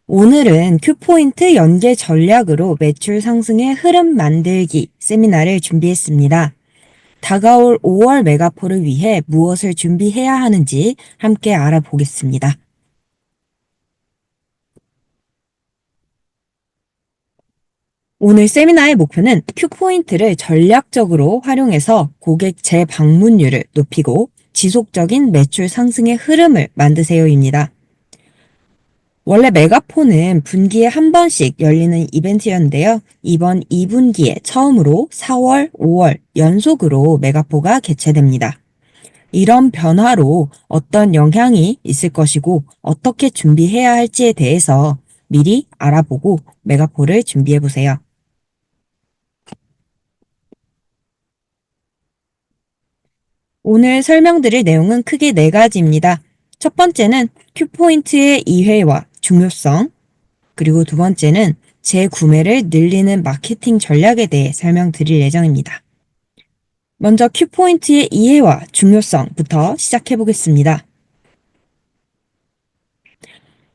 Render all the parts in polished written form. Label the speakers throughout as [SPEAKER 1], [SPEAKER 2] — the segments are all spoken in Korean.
[SPEAKER 1] 오늘은 큐포인트 연계 전략으로 매출 상승의 흐름 만들기 세미나를 준비했습니다. 다가올 5월 메가포를 위해 무엇을 준비해야 하는지 함께 알아보겠습니다. 오늘 세미나의 목표는 큐포인트를 전략적으로 활용해서 고객 재방문율을 높이고 지속적인 매출 상승의 흐름을 만드세요입니다. 원래 메가포는 분기에 한 번씩 열리는 이벤트였는데요. 이번 2분기에 처음으로 4월, 5월 연속으로 메가포가 개최됩니다. 이런 변화로 어떤 영향이 있을 것이고 어떻게 준비해야 할지에 대해서 미리 알아보고 메가포를 준비해보세요. 오늘 설명드릴 내용은 크게 4가지입니다. 첫 번째는 큐포인트의 이해와 중요성, 그리고 두 번째는 재구매를 늘리는 마케팅 전략에 대해 설명드릴 예정입니다. 먼저 큐포인트의 이해와 중요성부터 시작해 보겠습니다.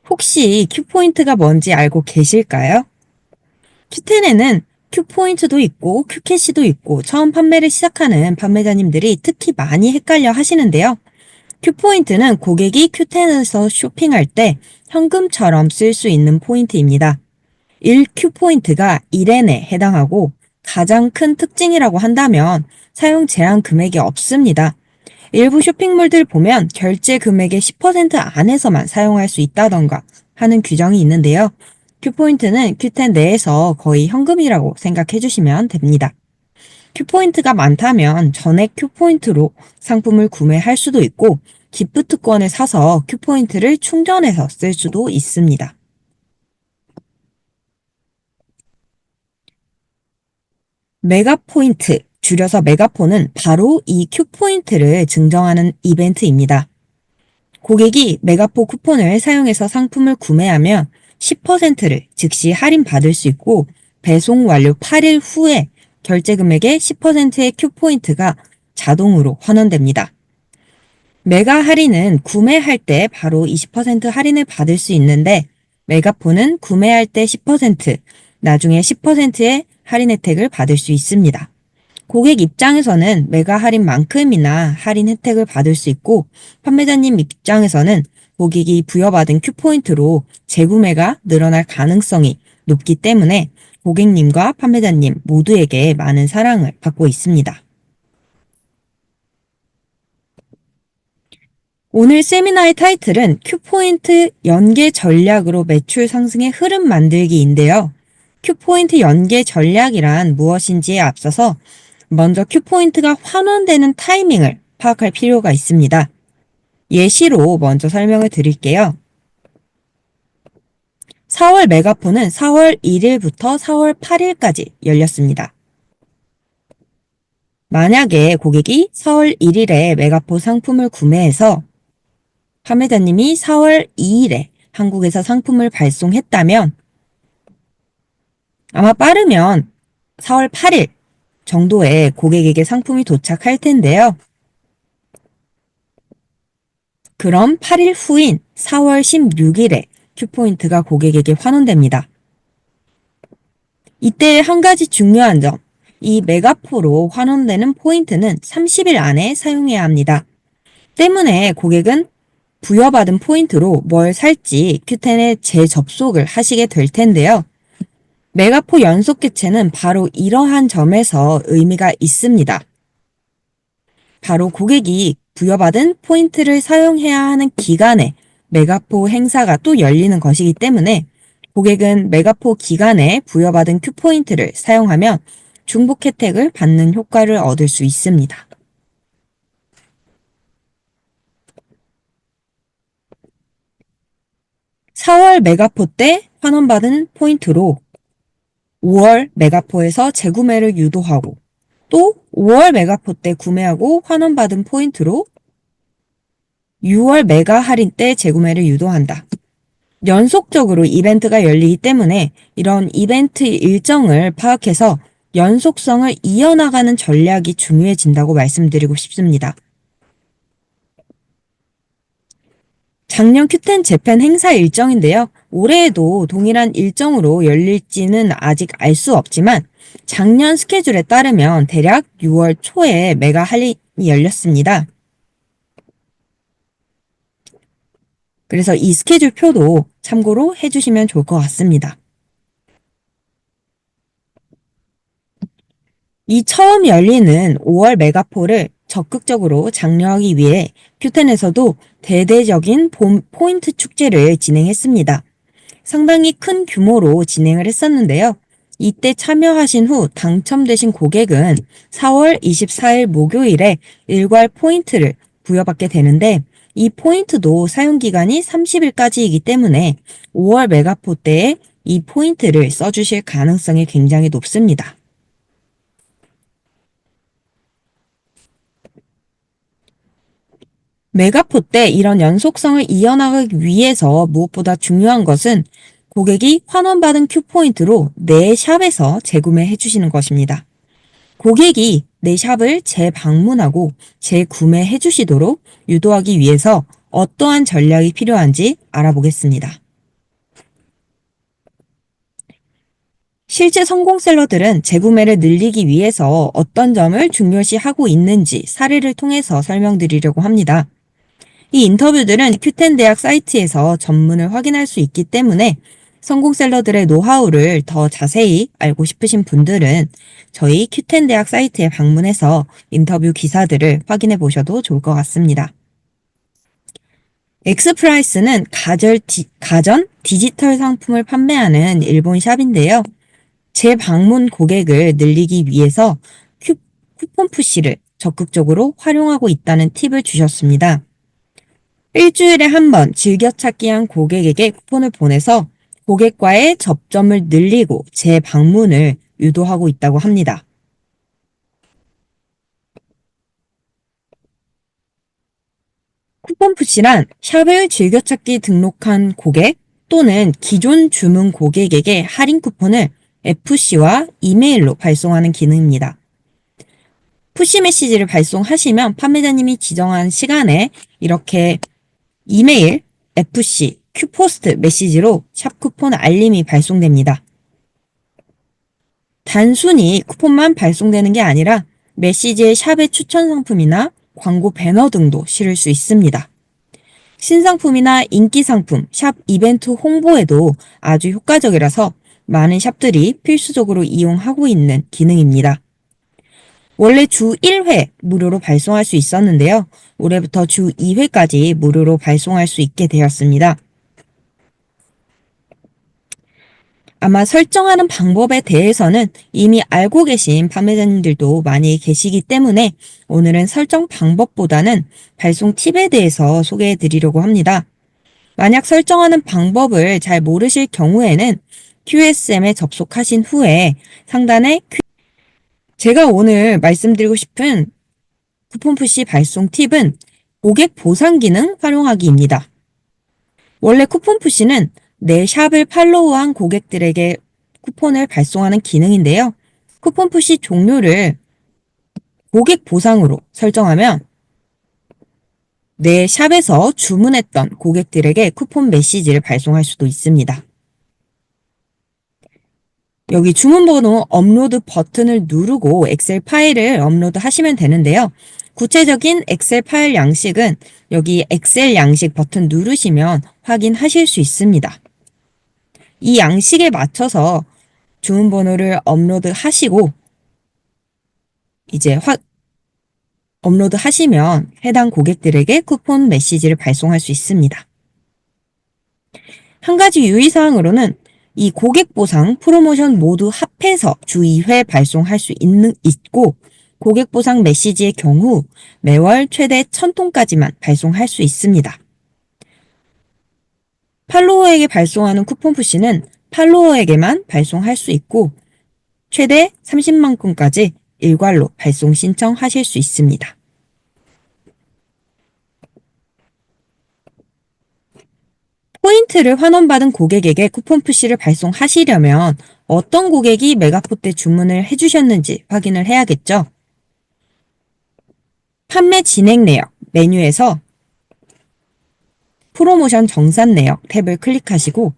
[SPEAKER 1] 혹시 큐포인트가 뭔지 알고 계실까요? 큐텐에는 큐포인트도 있고 큐캐시도 있고 처음 판매를 시작하는 판매자님들이 특히 많이 헷갈려 하시는데요. 큐포인트는 고객이 큐텐에서 쇼핑할 때 현금처럼 쓸 수 있는 포인트입니다. 1큐포인트가 1엔에 해당하고 가장 큰 특징이라고 한다면 사용 제한 금액이 없습니다. 일부 쇼핑몰들 보면 결제 금액의 10% 안에서만 사용할 수 있다던가 하는 규정이 있는데요. 큐포인트는 큐텐 내에서 거의 현금이라고 생각해 주시면 됩니다. 큐포인트가 많다면 전액 큐포인트로 상품을 구매할 수도 있고 기프트권을 사서 큐포인트를 충전해서 쓸 수도 있습니다. 메가포인트, 줄여서 메가포는 바로 이 큐포인트를 증정하는 이벤트입니다. 고객이 메가포 쿠폰을 사용해서 상품을 구매하면 10%를 즉시 할인받을 수 있고 배송 완료 8일 후에 결제 금액의 10%의 큐포인트가 자동으로 환원됩니다. 메가 할인은 구매할 때 바로 20% 할인을 받을 수 있는데 메가포는 구매할 때 10%, 나중에 10%의 할인 혜택을 받을 수 있습니다. 고객 입장에서는 메가 할인만큼이나 할인 혜택을 받을 수 있고 판매자님 입장에서는 고객이 부여받은 큐포인트로 재구매가 늘어날 가능성이 높기 때문에 고객님과 판매자님 모두에게 많은 사랑을 받고 있습니다. 오늘 세미나의 타이틀은 큐포인트 연계 전략으로 매출 상승의 흐름 만들기인데요. 큐포인트 연계 전략이란 무엇인지에 앞서서 먼저 큐포인트가 환원되는 타이밍을 파악할 필요가 있습니다. 예시로 먼저 설명을 드릴게요. 4월 메가포는 4월 1일부터 4월 8일까지 열렸습니다. 만약에 고객이 4월 1일에 메가포 상품을 구매해서 판매자님이 4월 2일에 한국에서 상품을 발송했다면 아마 빠르면 4월 8일 정도에 고객에게 상품이 도착할 텐데요. 그럼 8일 후인 4월 16일에 큐포인트가 고객에게 환원됩니다. 이때 한 가지 중요한 점, 이 메가포로 환원되는 포인트는 30일 안에 사용해야 합니다. 때문에 고객은 부여받은 포인트로 뭘 살지 큐텐에 재접속을 하시게 될 텐데요. 메가포 연속 개최는 바로 이러한 점에서 의미가 있습니다. 바로 고객이 부여받은 포인트를 사용해야 하는 기간에 메가포 행사가 또 열리는 것이기 때문에 고객은 메가포 기간에 부여받은 큐포인트를 사용하면 중복 혜택을 받는 효과를 얻을 수 있습니다. 4월 메가포 때 환원받은 포인트로 5월 메가포에서 재구매를 유도하고 또 5월 메가포 때 구매하고 환원받은 포인트로 6월 메가 할인 때 재구매를 유도한다. 연속적으로 이벤트가 열리기 때문에 이런 이벤트 일정을 파악해서 연속성을 이어나가는 전략이 중요해진다고 말씀드리고 싶습니다. 작년 큐텐 재팬 행사 일정인데요. 올해에도 동일한 일정으로 열릴지는 아직 알 수 없지만 작년 스케줄에 따르면 대략 6월 초에 메가 할인이 열렸습니다. 그래서 이 스케줄 표도 참고로 해주시면 좋을 것 같습니다. 이 처음 열리는 5월 메가폴을 적극적으로 장려하기 위해 큐텐에서도 대대적인 봄 포인트 축제를 진행했습니다. 상당히 큰 규모로 진행을 했었는데요. 이때 참여하신 후 당첨되신 고객은 4월 24일 목요일에 일괄 포인트를 부여받게 되는데 이 포인트도 사용기간이 30일까지이기 때문에 5월 메가포 때에 이 포인트를 써주실 가능성이 굉장히 높습니다. 메가포 때 이런 연속성을 이어나가기 위해서 무엇보다 중요한 것은 고객이 환원받은 큐포인트로 내 샵에서 재구매해 주시는 것입니다. 고객이 내 샵을 재방문하고 재구매해 주시도록 유도하기 위해서 어떠한 전략이 필요한지 알아보겠습니다. 실제 성공 셀러들은 재구매를 늘리기 위해서 어떤 점을 중요시하고 있는지 사례를 통해서 설명드리려고 합니다. 이 인터뷰들은 큐텐 대학 사이트에서 전문을 확인할 수 있기 때문에 성공 셀러들의 노하우를 더 자세히 알고 싶으신 분들은 저희 큐텐 대학 사이트에 방문해서 인터뷰 기사들을 확인해 보셔도 좋을 것 같습니다. 엑스프라이스는 가전 디지털 상품을 판매하는 일본 샵인데요. 재방문 고객을 늘리기 위해서 쿠폰 푸시를 적극적으로 활용하고 있다는 팁을 주셨습니다. 일주일에 한 번 즐겨찾기한 고객에게 쿠폰을 보내서 고객과의 접점을 늘리고 재방문을 유도하고 있다고 합니다. 쿠폰 푸시란 샵을 즐겨찾기 등록한 고객 또는 기존 주문 고객에게 할인 쿠폰을 FC와 이메일로 발송하는 기능입니다. 푸시 메시지를 발송하시면 판매자님이 지정한 시간에 이렇게 이메일, FC, 큐포스트 메시지로 샵 쿠폰 알림이 발송됩니다. 단순히 쿠폰만 발송되는 게 아니라 메시지에 샵의 추천 상품이나 광고 배너 등도 실을 수 있습니다. 신상품이나 인기 상품, 샵 이벤트 홍보에도 아주 효과적이라서 많은 샵들이 필수적으로 이용하고 있는 기능입니다. 원래 주 1회 무료로 발송할 수 있었는데요. 올해부터 주 2회까지 무료로 발송할 수 있게 되었습니다. 아마 설정하는 방법에 대해서는 이미 알고 계신 판매자님들도 많이 계시기 때문에 오늘은 설정 방법보다는 발송 팁에 대해서 소개해 드리려고 합니다. 만약 설정하는 방법을 잘 모르실 경우에는 QSM에 접속하신 후에 상단에 제가 오늘 말씀드리고 싶은 쿠폰 푸시 발송 팁은 고객 보상 기능 활용하기입니다. 원래 쿠폰 푸시는 내 샵을 팔로우한 고객들에게 쿠폰을 발송하는 기능인데요. 쿠폰 푸시 종류를 고객 보상으로 설정하면 내 샵에서 주문했던 고객들에게 쿠폰 메시지를 발송할 수도 있습니다. 여기 주문번호 업로드 버튼을 누르고 엑셀 파일을 업로드 하시면 되는데요. 구체적인 엑셀 파일 양식은 여기 엑셀 양식 버튼 누르시면 확인하실 수 있습니다. 이 양식에 맞춰서 주문번호를 업로드 하시고 이제 업로드 하시면 해당 고객들에게 쿠폰 메시지를 발송할 수 있습니다. 한 가지 유의사항으로는 이 고객 보상 프로모션 모두 합해서 주 2회 발송할 수 있고 고객 보상 메시지의 경우 매월 최대 1000통까지만 발송할 수 있습니다. 팔로워에게 발송하는 쿠폰 푸시는 팔로워에게만 발송할 수 있고 최대 30만 건까지 일괄로 발송 신청하실 수 있습니다. 포인트를 환원받은 고객에게 쿠폰 푸시를 발송하시려면 어떤 고객이 메가포 때 주문을 해주셨는지 확인을 해야겠죠. 판매 진행 내역 메뉴에서 프로모션 정산 내역 탭을 클릭하시고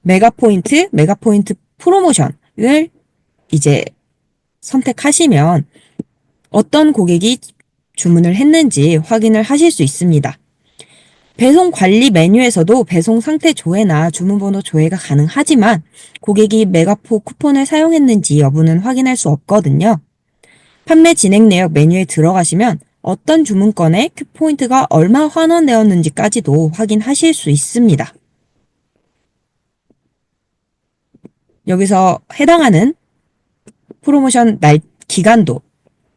[SPEAKER 1] 메가포인트 프로모션을 이제 선택하시면 어떤 고객이 주문을 했는지 확인을 하실 수 있습니다. 배송 관리 메뉴에서도 배송 상태 조회나 주문번호 조회가 가능하지만 고객이 메가포 쿠폰을 사용했는지 여부는 확인할 수 없거든요. 판매 진행 내역 메뉴에 들어가시면 어떤 주문건에 큐포인트가 얼마 환원되었는지까지도 확인하실 수 있습니다. 여기서 해당하는 프로모션 기간도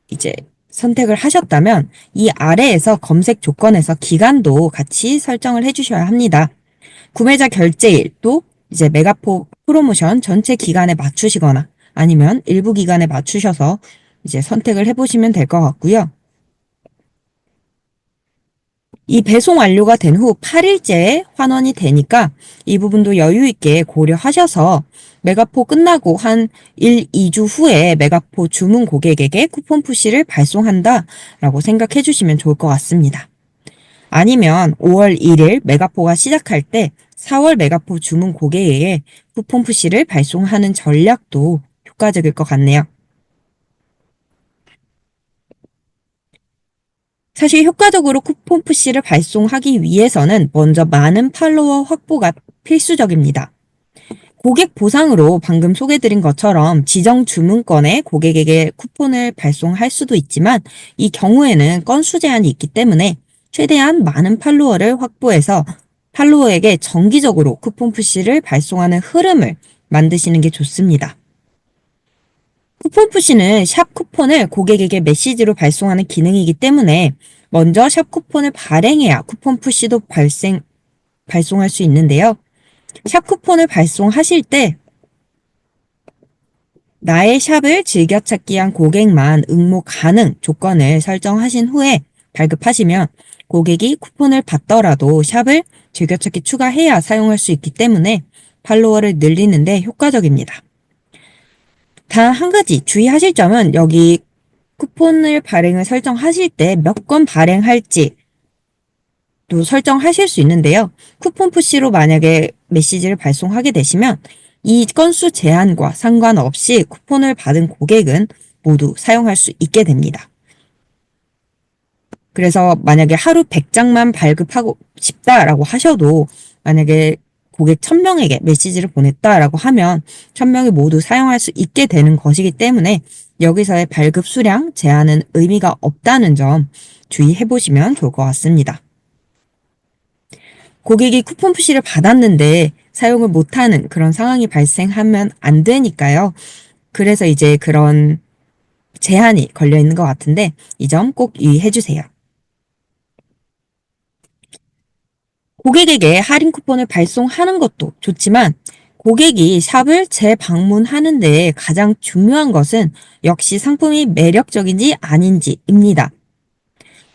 [SPEAKER 1] 이제 선택을 하셨다면 이 아래에서 검색 조건에서 기간도 같이 설정을 해주셔야 합니다. 구매자 결제일도 이제 메가포 프로모션 전체 기간에 맞추시거나 아니면 일부 기간에 맞추셔서 이제 선택을 해보시면 될 것 같고요. 이 배송 완료가 된 후 8일째에 환원이 되니까 이 부분도 여유 있게 고려하셔서 메가포 끝나고 한 1, 2주 후에 메가포 주문 고객에게 쿠폰 푸시를 발송한다 라고 생각해 주시면 좋을 것 같습니다. 아니면 5월 1일 메가포가 시작할 때 4월 메가포 주문 고객에게 쿠폰 푸시를 발송하는 전략도 효과적일 것 같네요. 사실 효과적으로 쿠폰 푸시를 발송하기 위해서는 먼저 많은 팔로워 확보가 필수적입니다. 고객 보상으로 방금 소개드린 것처럼 지정 주문건에 고객에게 쿠폰을 발송할 수도 있지만 이 경우에는 건수 제한이 있기 때문에 최대한 많은 팔로워를 확보해서 팔로워에게 정기적으로 쿠폰 푸시를 발송하는 흐름을 만드시는 게 좋습니다. 쿠폰 푸시는 샵 쿠폰을 고객에게 메시지로 발송하는 기능이기 때문에 먼저 샵 쿠폰을 발행해야 쿠폰 푸시도 발송할 수 있는데요. 샵 쿠폰을 발송하실 때 나의 샵을 즐겨찾기 한 고객만 응모 가능 조건을 설정하신 후에 발급하시면 고객이 쿠폰을 받더라도 샵을 즐겨찾기 추가해야 사용할 수 있기 때문에 팔로워를 늘리는데 효과적입니다. 단 한 가지 주의하실 점은 여기 쿠폰을 발행을 설정하실 때 몇 건 발행할지 또 설정하실 수 있는데요. 쿠폰 푸시로 만약에 메시지를 발송하게 되시면 이 건수 제한과 상관없이 쿠폰을 받은 고객은 모두 사용할 수 있게 됩니다. 그래서 만약에 하루 100장만 발급하고 싶다라고 하셔도 만약에 고객 1000명에게 메시지를 보냈다라고 하면 1000명이 모두 사용할 수 있게 되는 것이기 때문에 여기서의 발급 수량 제한은 의미가 없다는 점 주의해 보시면 좋을 것 같습니다. 고객이 쿠폰 푸시를 받았는데 사용을 못하는 그런 상황이 발생하면 안 되니까요. 그래서 이제 그런 제한이 걸려 있는 것 같은데 이 점 꼭 유의해 주세요. 고객에게 할인 쿠폰을 발송하는 것도 좋지만 고객이 샵을 재방문하는 데 가장 중요한 것은 역시 상품이 매력적인지 아닌지입니다.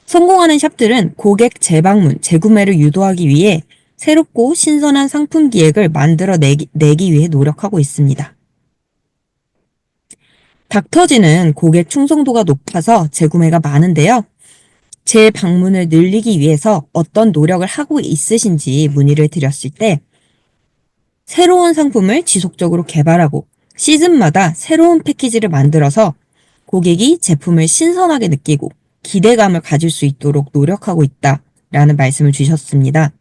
[SPEAKER 1] 성공하는 샵들은 고객 재방문, 재구매를 유도하기 위해 새롭고 신선한 상품 기획을 만들어 내기 위해 노력하고 있습니다. 닥터지는 고객 충성도가 높아서 재구매가 많은데요. 재방문을 늘리기 위해서 어떤 노력을 하고 있으신지 문의를 드렸을 때 새로운 상품을 지속적으로 개발하고 시즌마다 새로운 패키지를 만들어서 고객이 제품을 신선하게 느끼고 기대감을 가질 수 있도록 노력하고 있다라는 말씀을 주셨습니다.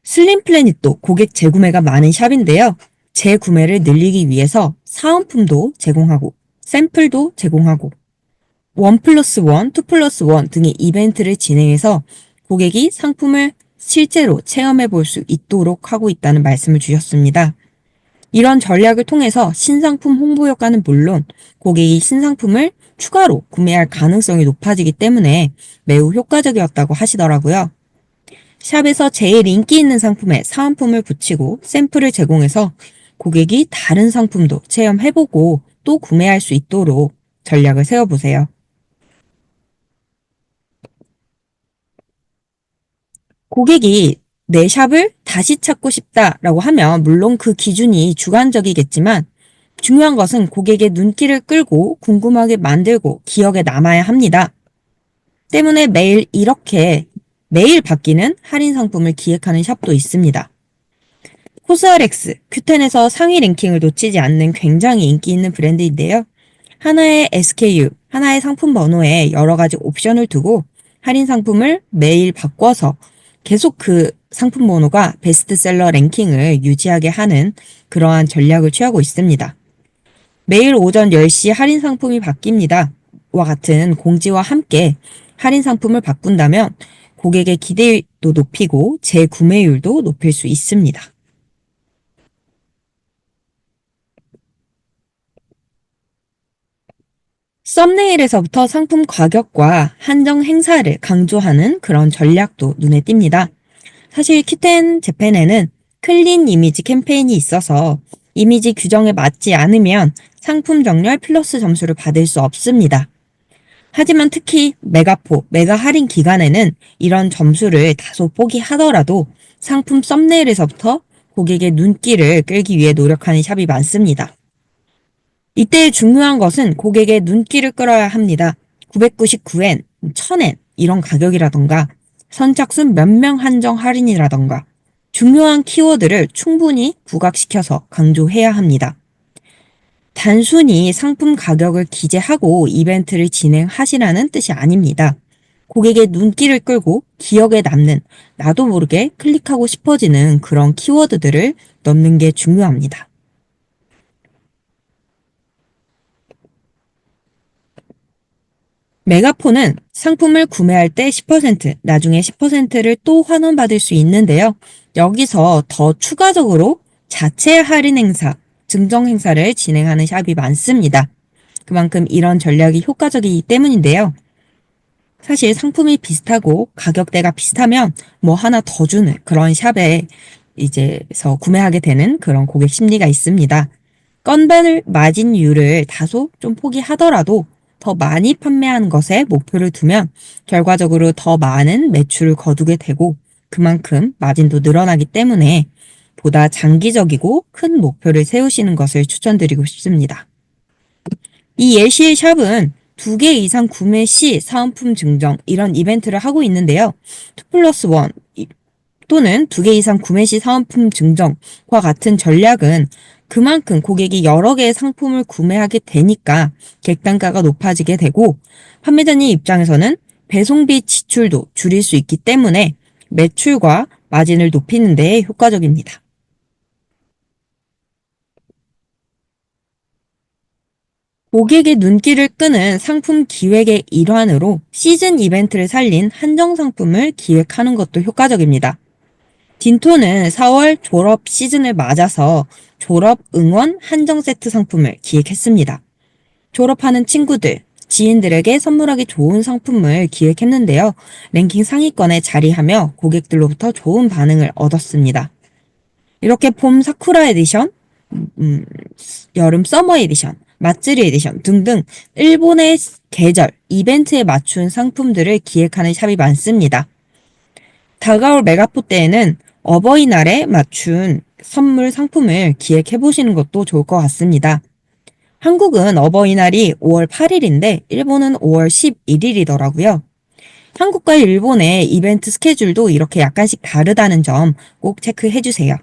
[SPEAKER 1] 슬림 플래닛도 고객 재구매가 많은 샵인데요. 재구매를 늘리기 위해서 사은품도 제공하고 샘플도 제공하고 1+1, 2+1 등의 이벤트를 진행해서 고객이 상품을 실제로 체험해 볼 수 있도록 하고 있다는 말씀을 주셨습니다. 이런 전략을 통해서 신상품 홍보 효과는 물론 고객이 신상품을 추가로 구매할 가능성이 높아지기 때문에 매우 효과적이었다고 하시더라고요. 샵에서 제일 인기 있는 상품에 사은품을 붙이고 샘플을 제공해서 고객이 다른 상품도 체험해보고 또 구매할 수 있도록 전략을 세워보세요. 고객이 내 샵을 다시 찾고 싶다라고 하면 물론 그 기준이 주관적이겠지만 중요한 것은 고객의 눈길을 끌고 궁금하게 만들고 기억에 남아야 합니다. 때문에 매일 바뀌는 할인 상품을 기획하는 샵도 있습니다. 코스알엑스, 큐텐에서 상위 랭킹을 놓치지 않는 굉장히 인기 있는 브랜드인데요. 하나의 SKU, 하나의 상품 번호에 여러 가지 옵션을 두고 할인 상품을 매일 바꿔서 계속 그 상품 번호가 베스트셀러 랭킹을 유지하게 하는 그러한 전략을 취하고 있습니다. 매일 오전 10시 할인 상품이 바뀝니다. 와 같은 공지와 함께 할인 상품을 바꾼다면 고객의 기대도 높이고 재구매율도 높일 수 있습니다. 썸네일에서부터 상품 가격과 한정 행사를 강조하는 그런 전략도 눈에 띕니다. 사실 키텐 재팬에는 클린 이미지 캠페인이 있어서 이미지 규정에 맞지 않으면 상품 정렬 플러스 점수를 받을 수 없습니다. 하지만 특히 메가 할인 기간에는 이런 점수를 다소 포기하더라도 상품 썸네일에서부터 고객의 눈길을 끌기 위해 노력하는 샵이 많습니다. 이때 중요한 것은 고객의 눈길을 끌어야 합니다. 999엔, 1000엔 이런 가격이라던가 선착순 몇 명 한정 할인이라던가 중요한 키워드를 충분히 부각시켜서 강조해야 합니다. 단순히 상품 가격을 기재하고 이벤트를 진행하시라는 뜻이 아닙니다. 고객의 눈길을 끌고 기억에 남는 나도 모르게 클릭하고 싶어지는 그런 키워드들을 넣는 게 중요합니다. 메가폰은 상품을 구매할 때 10%, 나중에 10%를 또 환원받을 수 있는데요. 여기서 더 추가적으로 자체 할인 행사, 증정 행사를 진행하는 샵이 많습니다. 그만큼 이런 전략이 효과적이기 때문인데요. 사실 상품이 비슷하고 가격대가 비슷하면 뭐 하나 더 주는 그런 샵에 이제서 구매하게 되는 그런 고객 심리가 있습니다. 건별 마진율을 다소 좀 포기하더라도 더 많이 판매하는 것에 목표를 두면 결과적으로 더 많은 매출을 거두게 되고 그만큼 마진도 늘어나기 때문에 보다 장기적이고 큰 목표를 세우시는 것을 추천드리고 싶습니다. 이 예시의 샵은 2개 이상 구매 시 사은품 증정 이런 이벤트를 하고 있는데요. 2+1 또는 2개 이상 구매 시 사은품 증정과 같은 전략은 그만큼 고객이 여러 개의 상품을 구매하게 되니까 객단가가 높아지게 되고 판매자님 입장에서는 배송비 지출도 줄일 수 있기 때문에 매출과 마진을 높이는 데 효과적입니다. 고객의 눈길을 끄는 상품 기획의 일환으로 시즌 이벤트를 살린 한정 상품을 기획하는 것도 효과적입니다. 딘토는 4월 졸업 시즌을 맞아서 졸업 응원 한정 세트 상품을 기획했습니다. 졸업하는 친구들, 지인들에게 선물하기 좋은 상품을 기획했는데요. 랭킹 상위권에 자리하며 고객들로부터 좋은 반응을 얻었습니다. 이렇게 봄 사쿠라 에디션, 여름 서머 에디션, 마츠리 에디션 등등 일본의 계절, 이벤트에 맞춘 상품들을 기획하는 샵이 많습니다. 다가올 메가포 때에는 어버이날에 맞춘 선물 상품을 기획해보시는 것도 좋을 것 같습니다. 한국은 어버이날이 5월 8일인데 일본은 5월 11일이더라고요. 한국과 일본의 이벤트 스케줄도 이렇게 약간씩 다르다는 점 꼭 체크해주세요.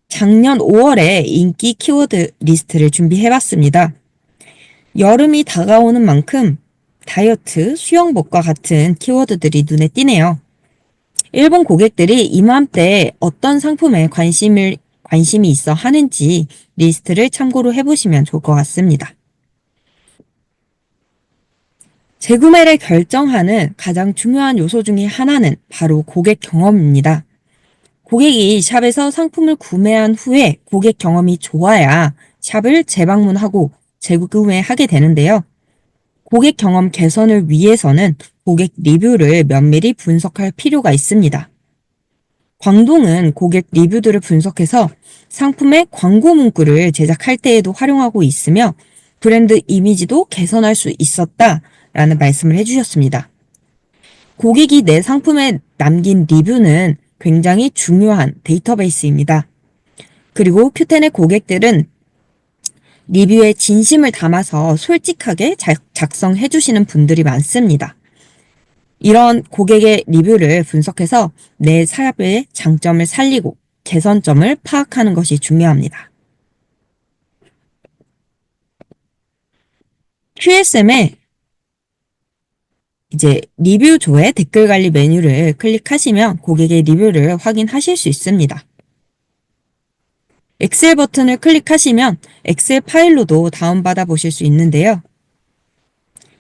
[SPEAKER 1] 작년 5월에 인기 키워드 리스트를 준비해봤습니다. 여름이 다가오는 만큼 다이어트, 수영복과 같은 키워드들이 눈에 띄네요. 일본 고객들이 이맘때 어떤 상품에 관심이 있어 하는지 리스트를 참고로 해보시면 좋을 것 같습니다. 재구매를 결정하는 가장 중요한 요소 중에 하나는 바로 고객 경험입니다. 고객이 샵에서 상품을 구매한 후에 고객 경험이 좋아야 샵을 재방문하고 재구매하게 되는데요. 고객 경험 개선을 위해서는 고객 리뷰를 면밀히 분석할 필요가 있습니다. 광동은 고객 리뷰들을 분석해서 상품의 광고 문구를 제작할 때에도 활용하고 있으며 브랜드 이미지도 개선할 수 있었다라는 말씀을 해주셨습니다. 고객이 내 상품에 남긴 리뷰는 굉장히 중요한 데이터베이스입니다. 그리고 Q10의 고객들은 리뷰에 진심을 담아서 솔직하게 작성해 주시는 분들이 많습니다. 이런 고객의 리뷰를 분석해서 내 사업의 장점을 살리고 개선점을 파악하는 것이 중요합니다. QSM의 이제 리뷰조의 댓글 관리 메뉴를 클릭하시면 고객의 리뷰를 확인하실 수 있습니다. 엑셀 버튼을 클릭하시면 엑셀 파일로도 다운받아 보실 수 있는데요.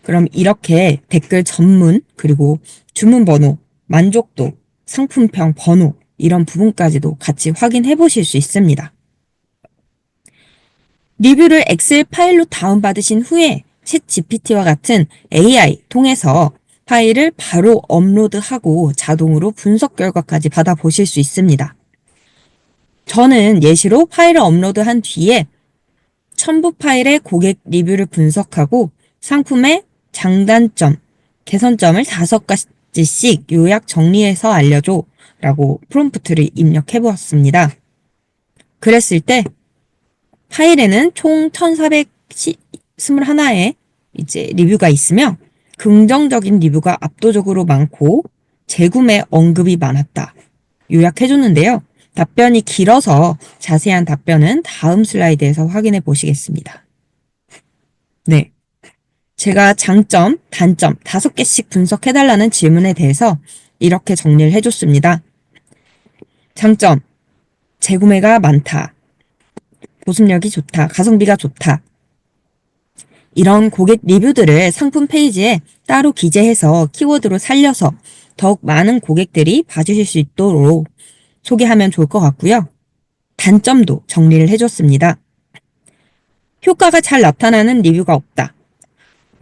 [SPEAKER 1] 그럼 이렇게 댓글 전문, 그리고 주문 번호, 만족도, 상품평 번호 이런 부분까지도 같이 확인해 보실 수 있습니다. 리뷰를 엑셀 파일로 다운받으신 후에 챗 GPT와 같은 AI 통해서 파일을 바로 업로드하고 자동으로 분석 결과까지 받아보실 수 있습니다. 저는 예시로 파일을 업로드한 뒤에 첨부 파일의 고객 리뷰를 분석하고 상품의 장단점, 개선점을 5가지씩 요약 정리해서 알려줘 라고 프롬프트를 입력해 보았습니다. 그랬을 때 파일에는 총 1421의 이제 리뷰가 있으며 긍정적인 리뷰가 압도적으로 많고 재구매 언급이 많았다. 요약해 줬는데요. 답변이 길어서 자세한 답변은 다음 슬라이드에서 확인해 보시겠습니다. 네. 제가 장점, 단점 5개씩 분석해달라는 질문에 대해서 이렇게 정리를 해줬습니다. 장점, 재구매가 많다. 보습력이 좋다. 가성비가 좋다. 이런 고객 리뷰들을 상품 페이지에 따로 기재해서 키워드로 살려서 더욱 많은 고객들이 봐주실 수 있도록 소개하면 좋을 것 같고요. 단점도 정리를 해줬습니다. 효과가 잘 나타나는 리뷰가 없다.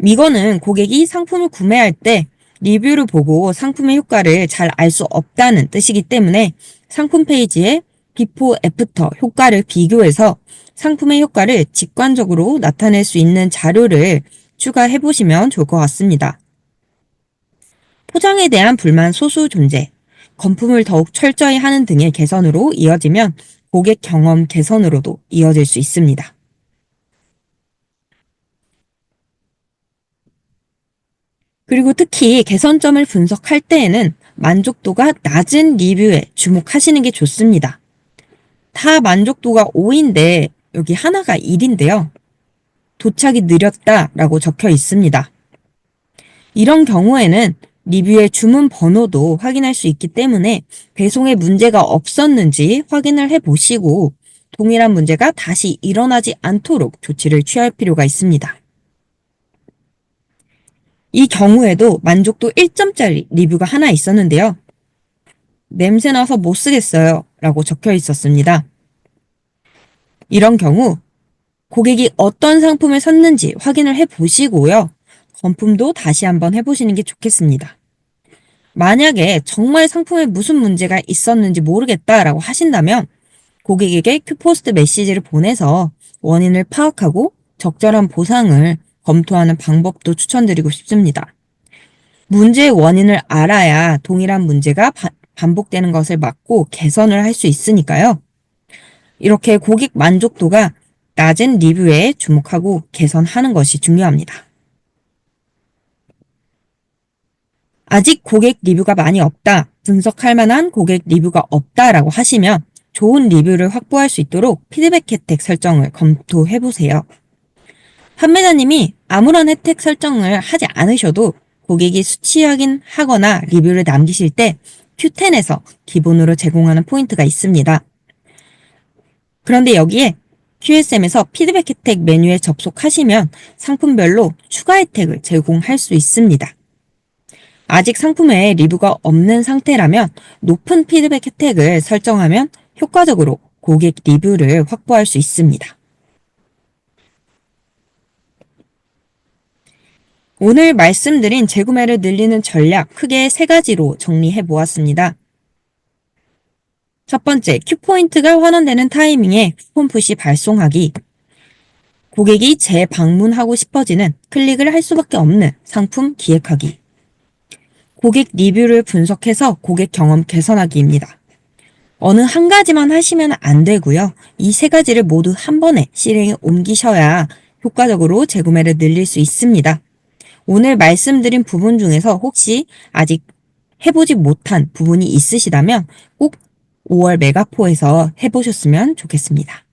[SPEAKER 1] 이거는 고객이 상품을 구매할 때 리뷰를 보고 상품의 효과를 잘 알 수 없다는 뜻이기 때문에 상품 페이지에 비포 애프터 효과를 비교해서 상품의 효과를 직관적으로 나타낼 수 있는 자료를 추가해 보시면 좋을 것 같습니다. 포장에 대한 불만 소수 존재, 건품을 더욱 철저히 하는 등의 개선으로 이어지면 고객 경험 개선으로도 이어질 수 있습니다. 그리고 특히 개선점을 분석할 때에는 만족도가 낮은 리뷰에 주목하시는 게 좋습니다. 다 만족도가 5인데 여기 하나가 1인데요. 도착이 느렸다라고 적혀 있습니다. 이런 경우에는 리뷰의 주문 번호도 확인할 수 있기 때문에 배송에 문제가 없었는지 확인을 해보시고 동일한 문제가 다시 일어나지 않도록 조치를 취할 필요가 있습니다. 이 경우에도 만족도 1점짜리 리뷰가 하나 있었는데요. 냄새나서 못 쓰겠어요 라고 적혀 있었습니다. 이런 경우 고객이 어떤 상품을 샀는지 확인을 해보시고요. 건품도 다시 한번 해보시는 게 좋겠습니다. 만약에 정말 상품에 무슨 문제가 있었는지 모르겠다라고 하신다면 고객에게 큐포스트 메시지를 보내서 원인을 파악하고 적절한 보상을 검토하는 방법도 추천드리고 싶습니다. 문제의 원인을 알아야 동일한 문제가 반복되는 것을 막고 개선을 할 수 있으니까요. 이렇게 고객 만족도가 낮은 리뷰에 주목하고 개선하는 것이 중요합니다. 아직 고객 리뷰가 많이 없다, 분석할 만한 고객 리뷰가 없다라고 하시면 좋은 리뷰를 확보할 수 있도록 피드백 혜택 설정을 검토해보세요. 판매자님이 아무런 혜택 설정을 하지 않으셔도 고객이 수치 확인하거나 리뷰를 남기실 때 Q10에서 기본으로 제공하는 포인트가 있습니다. 그런데 여기에 QSM에서 피드백 혜택 메뉴에 접속하시면 상품별로 추가 혜택을 제공할 수 있습니다. 아직 상품에 리뷰가 없는 상태라면 높은 피드백 혜택을 설정하면 효과적으로 고객 리뷰를 확보할 수 있습니다. 오늘 말씀드린 재구매를 늘리는 전략 크게 3가지로 정리해 보았습니다. 첫 번째, 큐포인트가 환원되는 타이밍에 쿠폰 푸시 발송하기. 고객이 재방문하고 싶어지는 클릭을 할 수밖에 없는 상품 기획하기. 고객 리뷰를 분석해서 고객 경험 개선하기입니다. 어느 한 가지만 하시면 안 되고요. 이 세 가지를 모두 한 번에 실행에 옮기셔야 효과적으로 재구매를 늘릴 수 있습니다. 오늘 말씀드린 부분 중에서 혹시 아직 해보지 못한 부분이 있으시다면 꼭 5월 메가포에서 해보셨으면 좋겠습니다.